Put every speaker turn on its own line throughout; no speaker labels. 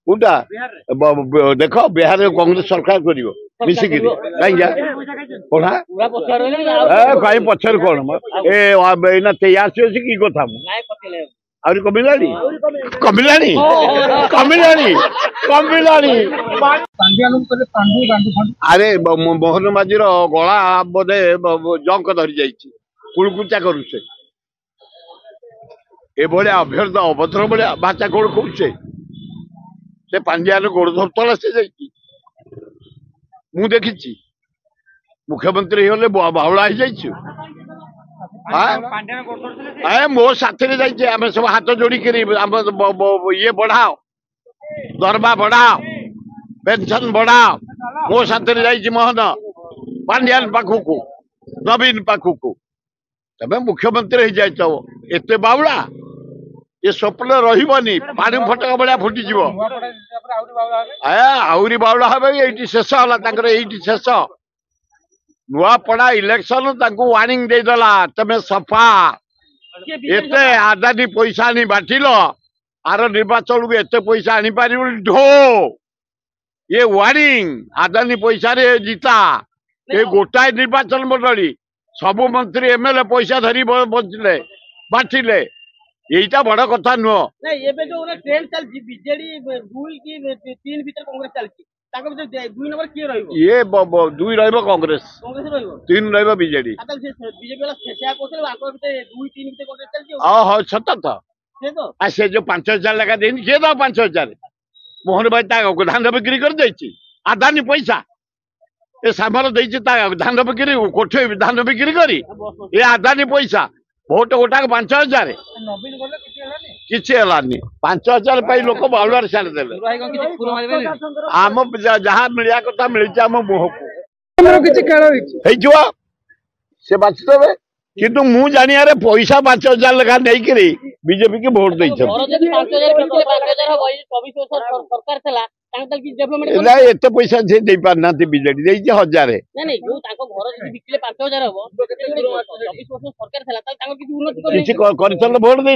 कोटा देख बिहार कांग्रेस सरकार कर मिसिक कहीं पचर कौन एना 83 अच्छी कि कथा आहरी कमिला कमिला कमिला अरे मोहन माझी गला बोधे जंक धरी जाइए कुलकुचा करुचे एभलिया अभ्यर्थ अभद्र भाया भाषा कौन कौचे से पांड्यान गोड़ धरतला से जाइए मु देखी मुख्यमंत्री होले बावला हो जाइए मो साथी जाइए आम सब हाथ जोड़ी ये बढ़ाओ दरमा बढ़ाओ पेंशन बढ़ाओ मो साथी जाइए मोहन पांड्यान पाखक नवीन पाखक तमें मुख्यमंत्री हो जाइए एत बावला ये स्वप्न रही पानी फटका भाया फुटिज आहरी बावला हे ये शेष है ये शेष नुआपड़ा इलेक्शन वार्निंग देदेला तमें सफा एत आदानी पैसा नहीं बाटिल आर निर्वाचन को एत पैसा आनी पार ढो ये वार्निंग आदानी पैसा रे जीता ये गोटाए निर्वाचन मंडली सबु मंत्री एमएलए पैसा धरी बचले बाटिले यहीटा बड़ कथा नुह ये दुई कांग्रेस 3 बीजेडी हाँ सत था से जो 5000 लेखा दे किए दो 5000 मोहन भाई धान बिक्री कर आदानी पैसा ये सामर धान बिक्री कोठे धान बिक्री करी ये आदानी पैसा भोट गोटा 5000 किसी 5000 लोक बावलार छाड़दे आम जहाँ मिलिया कथा मिली आम मुह को से बाचिदे किंतु मु जानिया पैसा 5000 लेखा नहीं बीजेपी की भोट दे एत पैसा से दे पारना बीजेडी 1000 भोट दे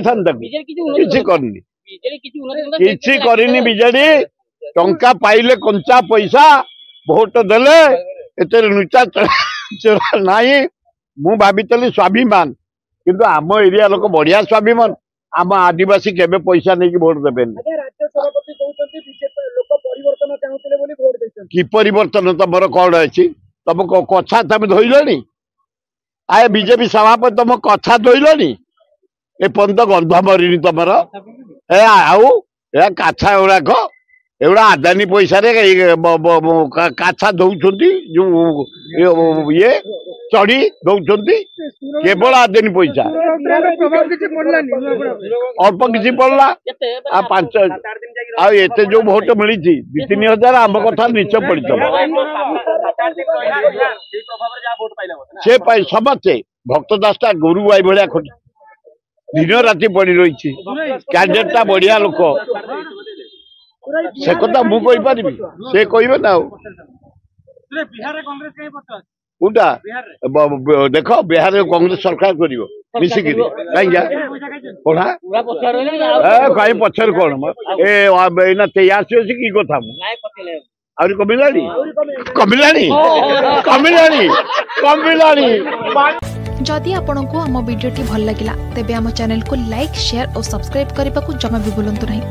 किसी करनी बीजेडी टंका पाइले कंचा पैसा भोट देले एतर नुचा चोरा नहीं मु भावितली स्वाभिमान किंतु आम एरिया लोक बढ़िया स्वाभिमान आम आदिवासी केबे पैसा नहीं भोट देवे कि परिवर्तन तुम कौन अच्छी तुम कथा तुम धोइल आए बीजेपी सभापति तुम कथा धोइल ए पंत गंध मरीनी तुम काछा गुड़ाक एगुड़ा आदानी पैसा काछा दौरान जो ये चढ़ी दौरान केवल आदानी पैसा अल्प किसी पड़ला 5 एत जो भोट मिली 2-3 आम कथा निश्चय पड़ी से समस्ते भक्त दासटा गोरु गाई भाया खट दिन राति पड़ी रही कैंडिडेटा बढ़िया लोक से कथा मुझे से कहे ना कोटा देख बिहार कांग्रेस सरकार कर मिसिक कहीं पचर कौन एना 83 अच्छी कि कथा आहरी कमिला कमिला कमिला
जदि आपंक आम भिडी भल लगा तेब आम चैनल को लाइक शेयर और सब्सक्राइब करने को जमा भी भूलु नहीं।